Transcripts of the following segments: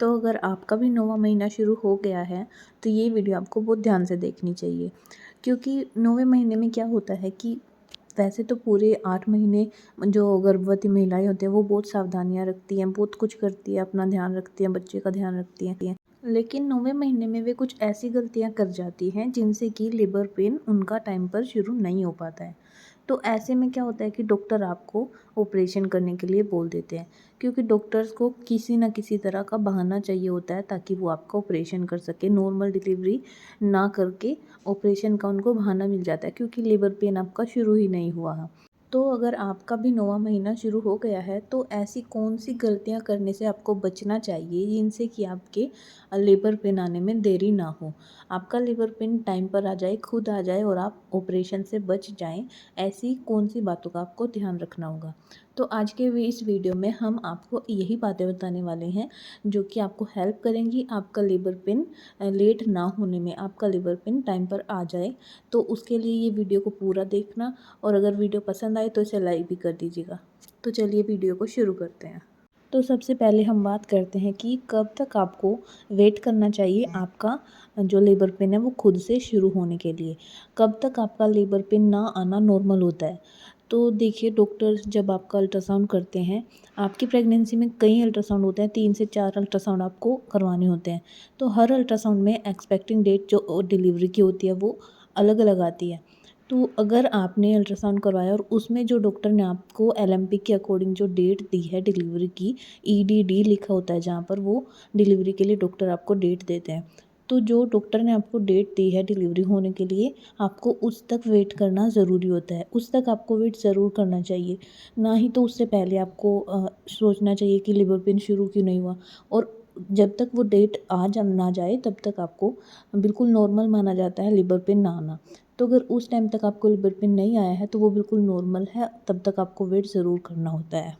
तो अगर आपका भी 9वाँ महीना शुरू हो गया है तो ये वीडियो आपको बहुत ध्यान से देखनी चाहिए, क्योंकि 9वें महीने में क्या होता है कि वैसे तो पूरे 8 महीने जो गर्भवती महिलाएं होती हैं वो बहुत सावधानियां रखती हैं, बहुत कुछ करती है, अपना ध्यान रखती हैं, बच्चे का ध्यान रखती हैं। लेकिन 9वें महीने में वे कुछ ऐसी गलतियां कर जाती हैं जिनसे कि लेबर पेन उनका टाइम पर शुरू नहीं हो पाता है। तो ऐसे में क्या होता है कि डॉक्टर आपको ऑपरेशन करने के लिए बोल देते हैं, क्योंकि डॉक्टर्स को किसी न किसी तरह का बहाना चाहिए होता है ताकि वो आपका ऑपरेशन कर सके। नॉर्मल डिलीवरी ना करके ऑपरेशन का उनको बहाना मिल जाता है, क्योंकि लेबर पेन आपका शुरू ही नहीं हुआ है। तो अगर आपका भी 9वाँ महीना शुरू हो गया है तो ऐसी कौन सी गलतियां करने से आपको बचना चाहिए जिनसे कि आपके लेबर पेन आने में देरी ना हो, आपका लेबर पेन टाइम पर आ जाए, खुद आ जाए और आप ऑपरेशन से बच जाएं। ऐसी कौन सी बातों का आपको ध्यान रखना होगा। तो आज के इस वीडियो में हम आपको यही बातें बताने वाले हैं जो कि आपको हेल्प करेंगी आपका लेबर पेन लेट ना होने में, आपका लेबर पेन टाइम पर आ जाए। तो उसके लिए ये वीडियो को पूरा देखना, और अगर वीडियो पसंद आए तो इसे लाइक भी कर दीजिएगा। तो चलिए वीडियो को शुरू करते हैं। तो सबसे पहले हम बात करते हैं कि कब तक आपको वेट करना चाहिए आपका जो लेबर पेन है वो खुद से शुरू होने के लिए। कब तक आपका लेबर पेन ना आना नॉर्मल होता है। तो देखिए, डॉक्टर्स जब आपका अल्ट्रासाउंड करते हैं, आपकी प्रेगनेंसी में कई अल्ट्रासाउंड होते हैं, 3 से 4 अल्ट्रासाउंड आपको करवाने होते हैं। तो हर अल्ट्रासाउंड में एक्सपेक्टिंग डेट जो डिलीवरी की होती है वो अलग अलग आती है। तो अगर आपने अल्ट्रासाउंड करवाया और उसमें जो डॉक्टर ने आपको एलएमपी के अकॉर्डिंग जो डेट दी है डिलीवरी की, ईडीडी लिखा होता है जहाँ पर वो डिलीवरी के लिए डॉक्टर आपको डेट देते हैं। तो जो डॉक्टर ने आपको डेट दी है डिलीवरी होने के लिए, आपको उस तक वेट करना ज़रूरी होता है। उस तक आपको वेट ज़रूर करना चाहिए, ना ही तो उससे पहले आपको सोचना चाहिए कि लेबर पेन शुरू क्यों नहीं हुआ। और जब तक वो डेट ना जाए तब तक आपको बिल्कुल नॉर्मल माना जाता है लेबर पेन ना आना। तो अगर उस टाइम तक आपको लेबर पेन नहीं आया है तो वो बिल्कुल नॉर्मल है, तब तक आपको वेट ज़रूर करना होता है।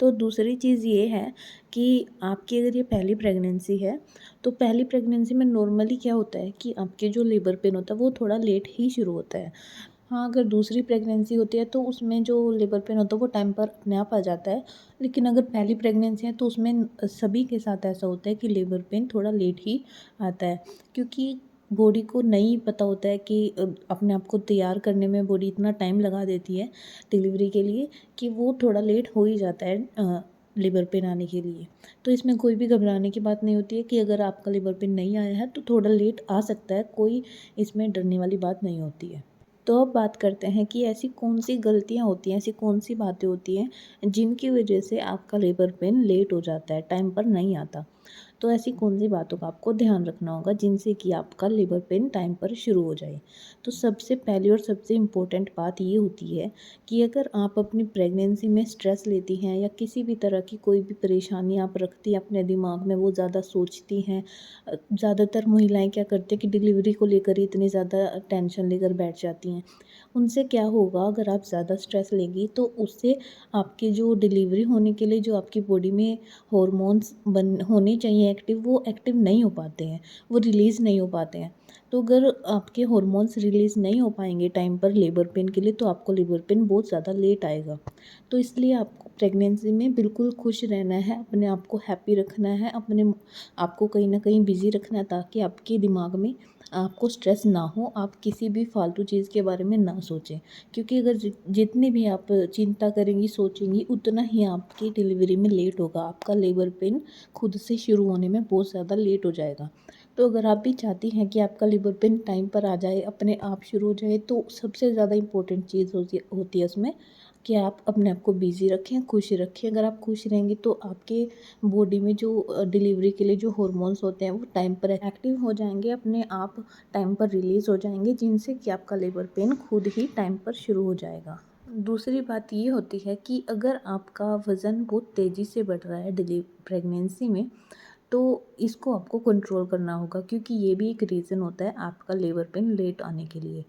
तो दूसरी चीज़ ये है कि आपकी अगर ये पहली प्रेगनेंसी है तो पहली प्रेगनेंसी में नॉर्मली क्या होता है कि आपके जो लेबर पेन होता है वो थोड़ा लेट ही शुरू होता है। हाँ, अगर दूसरी प्रेगनेंसी होती है तो उसमें जो लेबर पेन होता है वो टाइम पर अपने आप आ जाता है। लेकिन अगर पहली प्रेगनेंसी है तो उसमें सभी के साथ ऐसा होता है कि लेबर पेन थोड़ा लेट ही आता है, क्योंकि बॉडी को नहीं पता होता है कि अपने आप को तैयार करने में बॉडी इतना टाइम लगा देती है डिलीवरी के लिए कि वो थोड़ा लेट हो ही जाता है लेबर पेन आने के लिए। तो इसमें कोई भी घबराने की बात नहीं होती है कि अगर आपका लेबर पेन नहीं आया है तो थोड़ा लेट आ सकता है, कोई इसमें डरने वाली बात नहीं होती है। तो अब बात करते हैं कि ऐसी कौन सी गलतियाँ होती हैं, ऐसी कौन सी बातें होती हैं जिनकी वजह से आपका लेबर पेन लेट हो जाता है, टाइम पर नहीं आता। तो ऐसी कौन सी बातों का आपको ध्यान रखना होगा जिनसे कि आपका लेबर पेन टाइम पर शुरू हो जाए। तो सबसे पहली और सबसे इम्पोर्टेंट बात ये होती है कि अगर आप अपनी प्रेगनेंसी में स्ट्रेस लेती हैं या किसी भी तरह की कोई भी परेशानी आप रखती हैं अपने दिमाग में, वो ज़्यादा सोचती हैं। ज़्यादातर महिलाएं क्या करती हैं कि डिलीवरी को लेकर ही इतनी ज़्यादा टेंशन लेकर बैठ जाती हैं। उनसे क्या होगा, अगर आप ज़्यादा स्ट्रेस लेंगी तो उससे आपकी जो डिलीवरी होने के लिए जो आपकी बॉडी में हॉर्मोन्स बन होने चाहिए एक्टिव, वो एक्टिव नहीं हो पाते हैं, वो रिलीज़ नहीं हो पाते हैं। तो अगर आपके हॉर्मोन्स रिलीज़ नहीं हो पाएंगे टाइम पर लेबर पेन के लिए तो आपको लेबर पेन बहुत ज़्यादा लेट आएगा। तो इसलिए आपको प्रेगनेंसी में बिल्कुल खुश रहना है, अपने आप को हैप्पी रखना है, अपने आपको कहीं ना कहीं बिज़ी रखना है ताकि आपके दिमाग में आपको स्ट्रेस ना हो, आप किसी भी फालतू चीज़ के बारे में ना सोचें। क्योंकि अगर जितनी भी आप चिंता करेंगी, सोचेंगी, उतना ही आपकी डिलीवरी में लेट होगा, आपका लेबर पेन खुद से शुरू होने में बहुत ज़्यादा लेट हो जाएगा। तो अगर आप भी चाहती हैं कि आपका लेबर पेन टाइम पर आ जाए, अपने आप शुरू हो जाए, तो सबसे ज़्यादा इम्पोर्टेंट चीज़ होती है उसमें कि आप अपने आप को बिज़ी रखें, खुश रखें। अगर आप खुश रहेंगी तो आपके बॉडी में जो डिलीवरी के लिए जो हॉर्मोन्स होते हैं वो टाइम पर एक्टिव हो जाएंगे, अपने आप टाइम पर रिलीज़ हो जाएंगे, जिनसे कि आपका लेबर पेन खुद ही टाइम पर शुरू हो जाएगा। दूसरी बात ये होती है कि अगर आपका वज़न बहुत तेज़ी से बढ़ रहा है प्रेगनेंसी में, तो इसको आपको कंट्रोल करना होगा, क्योंकि ये भी एक रीज़न होता है आपका लेबर पेन लेट आने के लिए।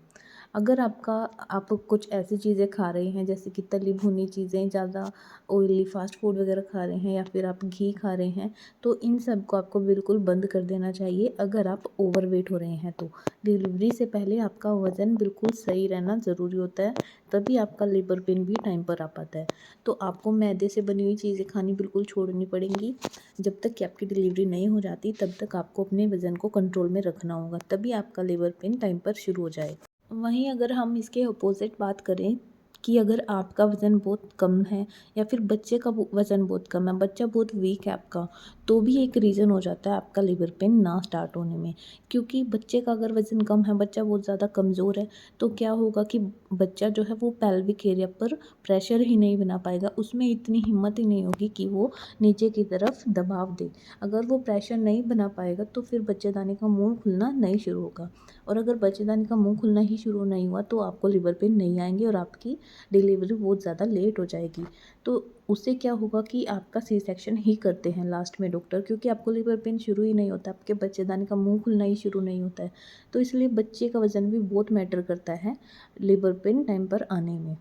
अगर आप कुछ ऐसी चीज़ें खा रहे हैं जैसे कि तली भुनी चीज़ें, ज़्यादा ऑयली फ़ास्ट फूड वगैरह खा रहे हैं या फिर आप घी खा रहे हैं, तो इन सब को आपको बिल्कुल बंद कर देना चाहिए अगर आप ओवरवेट हो रहे हैं तो। डिलीवरी से पहले आपका वज़न बिल्कुल सही रहना ज़रूरी होता है, तभी आपका लेबर पेन भी टाइम पर आ पाता है। तो आपको मैदे से बनी हुई चीज़ें खानी बिल्कुल छोड़नी पड़ेंगी। जब तक कि आपकी डिलीवरी नहीं हो जाती तब तक आपको अपने वज़न को कंट्रोल में रखना होगा, तभी आपका लेबर पेन टाइम पर शुरू हो जाएगा। वहीं अगर हम इसके अपोज़िट बात करें कि अगर आपका वज़न बहुत कम है या फिर बच्चे का वज़न बहुत कम है, बच्चा बहुत वीक है आपका, तो भी एक रीज़न हो जाता है आपका लेबर पेन ना स्टार्ट होने में। क्योंकि बच्चे का अगर वज़न कम है, बच्चा बहुत ज़्यादा कमज़ोर है, तो क्या होगा कि बच्चा जो है वो पेल्विक एरिया पर प्रेशर ही नहीं बना पाएगा, उसमें इतनी हिम्मत ही नहीं होगी कि वो नीचे की तरफ दबाव दे। अगर वो प्रेशर नहीं बना पाएगा तो फिर बच्चेदानी का मुँह खुलना नहीं शुरू होगा, और अगर बच्चेदानी का मुँह खुलना ही शुरू नहीं हुआ तो आपको लेबर पेन नहीं आएँगे और आपकी डिलीवरी बहुत ज़्यादा लेट हो जाएगी। तो उससे क्या होगा कि आपका सी सेक्शन ही करते हैं लास्ट में डॉक्टर, क्योंकि आपको लेबर पेन शुरू ही नहीं होता, आपके बच्चेदानी का मुँह खुलना ही शुरू नहीं होता है। तो इसलिए बच्चे का वज़न भी बहुत मैटर करता है लेबर पेन टाइम पर आने में।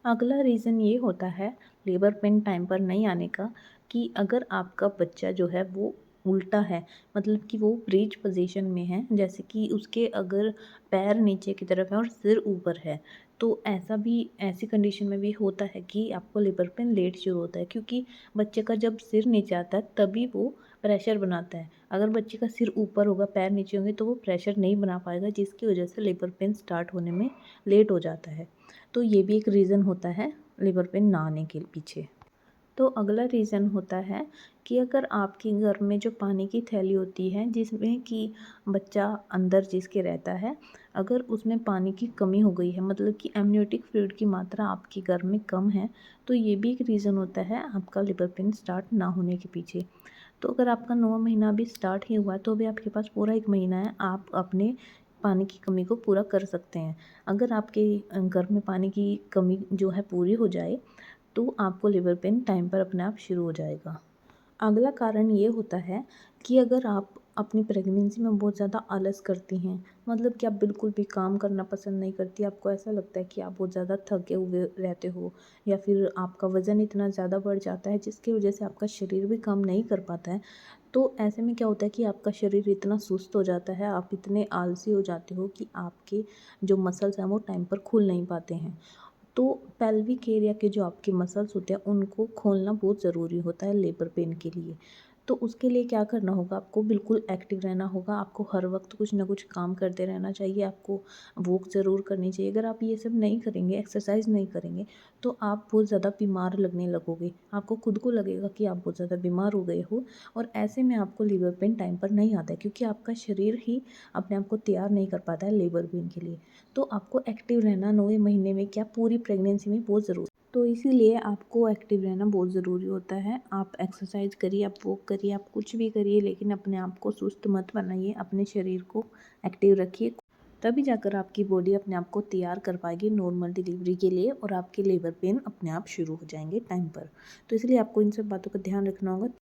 अगला रीज़न ये होता है लेबर पेन टाइम पर नहीं आने का कि अगर आपका बच्चा जो है वो उल्टा है, मतलब कि वो ब्रीच पोजीशन में है, जैसे कि उसके अगर पैर नीचे की तरफ है और सिर ऊपर है, तो ऐसी कंडीशन में भी होता है कि आपको लेबर पेन लेट शुरू होता है, क्योंकि बच्चे का जब सिर नीचे आता है तभी वो प्रेशर बनाता है। अगर बच्चे का सिर ऊपर होगा, पैर नीचे होंगे, तो वो प्रेशर नहीं बना पाएगा, जिसकी वजह से लेबर पेन स्टार्ट होने में लेट हो जाता है। तो ये भी एक रीज़न होता है लेबर पेन ना आने के पीछे। तो अगला रीज़न होता है कि अगर आपके घर में जो पानी की थैली होती है जिसमें कि बच्चा अंदर जिसके रहता है, अगर उसमें पानी की कमी हो गई है, मतलब कि एमनियोटिक फ्लूइड की मात्रा आपके घर में कम है, तो ये भी एक रीज़न होता है आपका लेबर पेन स्टार्ट ना होने के पीछे। तो अगर आपका 9वाँ महीना अभी स्टार्ट ही हुआ है तो अभी आपके पास पूरा 1 महीना है, आप अपने पानी की कमी को पूरा कर सकते हैं। अगर आपके घर में पानी की कमी जो है पूरी हो जाए तो आपको लेबर पेन टाइम पर अपने आप शुरू हो जाएगा। अगला कारण ये होता है कि अगर आप अपनी प्रेगनेंसी में बहुत ज़्यादा आलस करती हैं, मतलब कि आप बिल्कुल भी काम करना पसंद नहीं करती, आपको ऐसा लगता है कि आप बहुत ज़्यादा थके हुए रहते हो, या फिर आपका वज़न इतना ज़्यादा बढ़ जाता है जिसकी वजह से आपका शरीर भी काम नहीं कर पाता है, तो ऐसे में क्या होता है कि आपका शरीर इतना सुस्त हो जाता है, आप इतने आलसी हो जाते हो कि आपके जो मसल्स हैं वो टाइम पर खुल नहीं पाते हैं। तो पेल्विक एरिया के जो आपके मसल्स होते हैं उनको खोलना बहुत ज़रूरी होता है लेबर पेन के लिए। तो उसके लिए क्या करना होगा, आपको बिल्कुल एक्टिव रहना होगा, आपको हर वक्त कुछ ना कुछ काम करते रहना चाहिए, आपको वॉक ज़रूर करनी चाहिए। अगर आप ये सब नहीं करेंगे, एक्सरसाइज नहीं करेंगे, तो आप बहुत ज़्यादा बीमार लगने लगोगे, आपको खुद को लगेगा कि आप बहुत ज़्यादा बीमार हो गए हो, और ऐसे में आपको लेबर पेन टाइम पर नहीं आता है, क्योंकि आपका शरीर ही अपने आप को तैयार नहीं कर पाता है लेबर पेन के लिए। तो आपको एक्टिव रहना 9वें महीने में क्या पूरी प्रेगनेंसी में बहुत ज़रूरी, तो इसीलिए आपको एक्टिव रहना बहुत ज़रूरी होता है। आप एक्सरसाइज करिए, आप वॉक करिए, आप कुछ भी करिए, लेकिन अपने आप को सुस्त मत बनाइए, अपने शरीर को एक्टिव रखिए, तभी जाकर आपकी बॉडी अपने आप को तैयार कर पाएगी नॉर्मल डिलीवरी के लिए, और आपके लेबर पेन अपने आप शुरू हो जाएंगे टाइम पर। तो इसलिए आपको इन सब बातों का ध्यान रखना होगा।